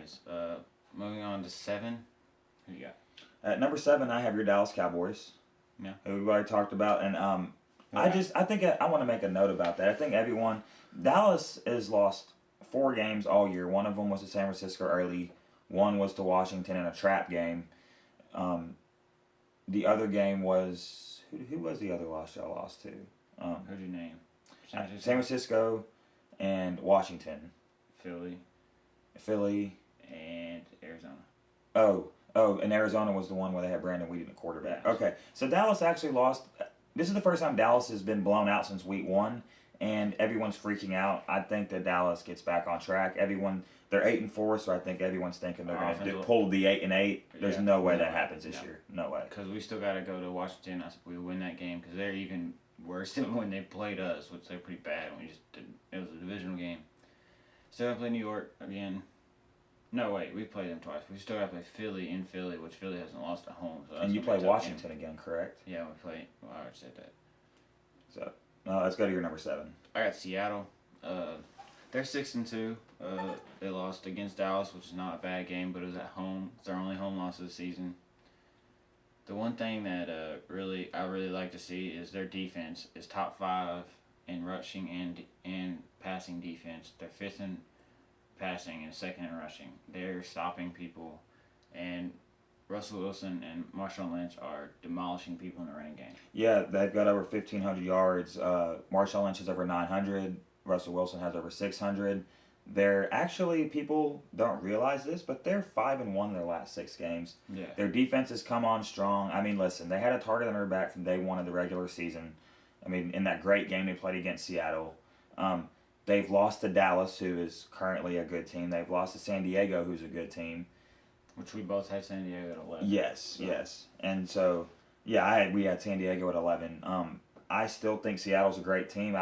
Anyways, moving on to 7. Who you got? At number 7, I have your Dallas Cowboys. Yeah. Who we've already talked about, and I think I want to make a note about that. I think Dallas has lost 4 games all year. One of them was to San Francisco early. One was to Washington in a trap game. The other game was who was the other loss y'all lost to? Who'd you name? San Francisco and Washington. Philly. And Arizona. Oh, and Arizona was the one where they had Brandon Whedon at quarterback. Yes. Okay, so Dallas actually lost. This is the first time Dallas has been blown out since week 1, and everyone's freaking out. I think that Dallas gets back on track. They're 8-4, so I think everyone's thinking they're going to pull the 8-8. There's no way that happens this year. No way. Because we still got to go to Washington. I said we win that game because they're even worse than when they played us, which they're pretty bad. We just didn't. It was a divisional game. Still got to play New York again. No, wait, we played them twice. We still got to play Philly in Philly, which Philly hasn't lost at home. So and you play Washington again, correct? Yeah, we play. Well, I already said that. So, let's go to your number 7. I got Seattle. They're 6-2. They lost against Dallas, which is not a bad game, but it was at home. It's their only home loss of the season. The one thing that I really like to see is their defense is top 5 in rushing and passing defense. They're 5th in passing and 2nd in rushing. They're stopping people, and Russell Wilson and Marshawn Lynch are demolishing people in the running game. Yeah, they've got over 1,500 yards. Marshawn Lynch has over 900. Russell Wilson has over 600. They're actually, people don't realize this, but they're 5-1 in their last 6 games. Yeah. Their defense has come on strong. I mean, listen, they had a target on their back from day 1 of the regular season. I mean, in that great game they played against Seattle. They've lost to Dallas, who is currently a good team. They've lost to San Diego, who's a good team. Which we both had San Diego at 11. Yes. And so, yeah, we had San Diego at 11. I still think Seattle's a great team.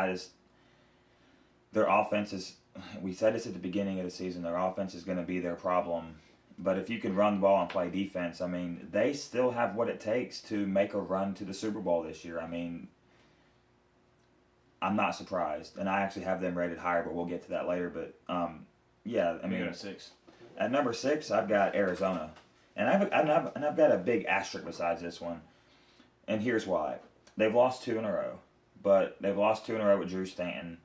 Their offense is, we said this at the beginning of the season, their offense is going to be their problem. But if you can run the ball and play defense, I mean, they still have what it takes to make a run to the Super Bowl this year. I mean, I'm not surprised. And I actually have them rated higher, but we'll get to that later. But, yeah, I mean. You got 6. At number 6, I've got Arizona. And I've got a big asterisk besides this one. And here's why. They've lost 2 in a row. But they've lost 2 in a row with Drew Stanton.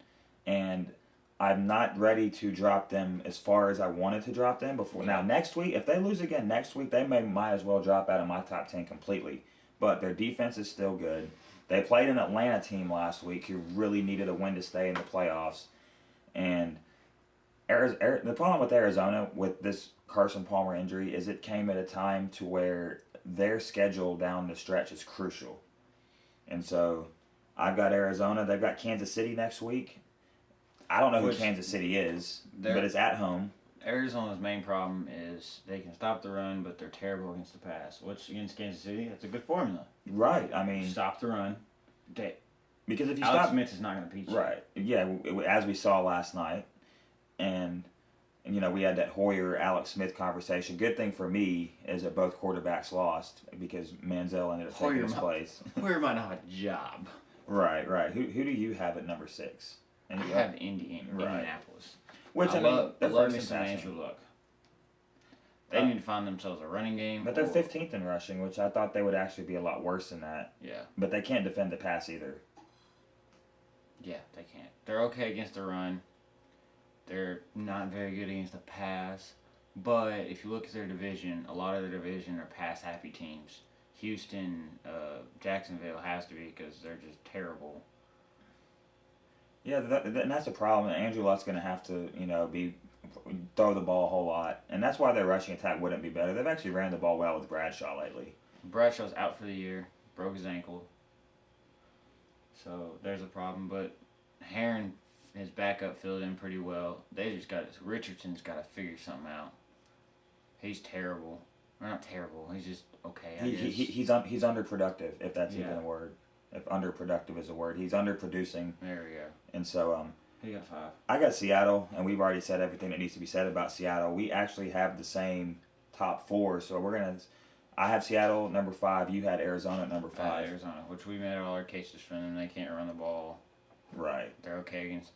And I'm not ready to drop them as far as I wanted to drop them before. Now, next week, if they lose again next week, they might as well drop out of my top 10 completely. But their defense is still good. They played an Atlanta team last week who really needed a win to stay in the playoffs. And the problem with Arizona with this Carson Palmer injury is it came at a time to where their schedule down the stretch is crucial. And so I've got Arizona. They've got Kansas City next week. I don't know who Kansas City is, but it's at home. Arizona's main problem is they can stop the run, but they're terrible against the pass. Which, against Kansas City, that's a good formula. Right. I mean, stop the run. Because if you Alex Smith is not going to beat you. Right. Yeah, as we saw last night. And we had that Hoyer-Alex Smith conversation. Good thing for me is that both quarterbacks lost because Manziel ended up taking his place. Hoyer might not have a job. Right. Who do you have at number 6? And I have Indianapolis. Which, I love me some Andrew Luck. They need to find themselves a running game. But they're 15th in rushing, which I thought they would actually be a lot worse than that. Yeah. But they can't defend the pass either. Yeah, they can't. They're okay against the run. They're not very good against the pass. But if you look at their division, a lot of their division are pass-happy teams. Houston, Jacksonville has to be because they're just terrible. Yeah, and that's a problem. Andrew Luck's going to have to, throw the ball a whole lot. And that's why their rushing attack wouldn't be better. They've actually ran the ball well with Bradshaw lately. Bradshaw's out for the year. Broke his ankle. So there's a problem. But Herron, his backup, filled in pretty well. Richardson's got to figure something out. He's terrible. Or not terrible. He's just okay, I guess. He's underproductive, if that's even a word. If underproductive is a word. He's underproducing. There we go. And so, who you got 5? I got Seattle, and we've already said everything that needs to be said about Seattle. We actually have the same top 4, so I have Seattle number 5. You had Arizona at number 5. Arizona, which we made all our cases for them. They can't run the ball. Right. They're okay against.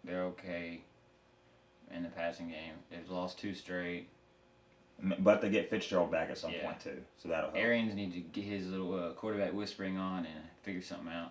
They're okay in the passing game. They've lost 2 straight. But they get Fitzgerald back at some Yeah. point too, so that'll help. Arians need to get his little quarterback whispering on and figure something out.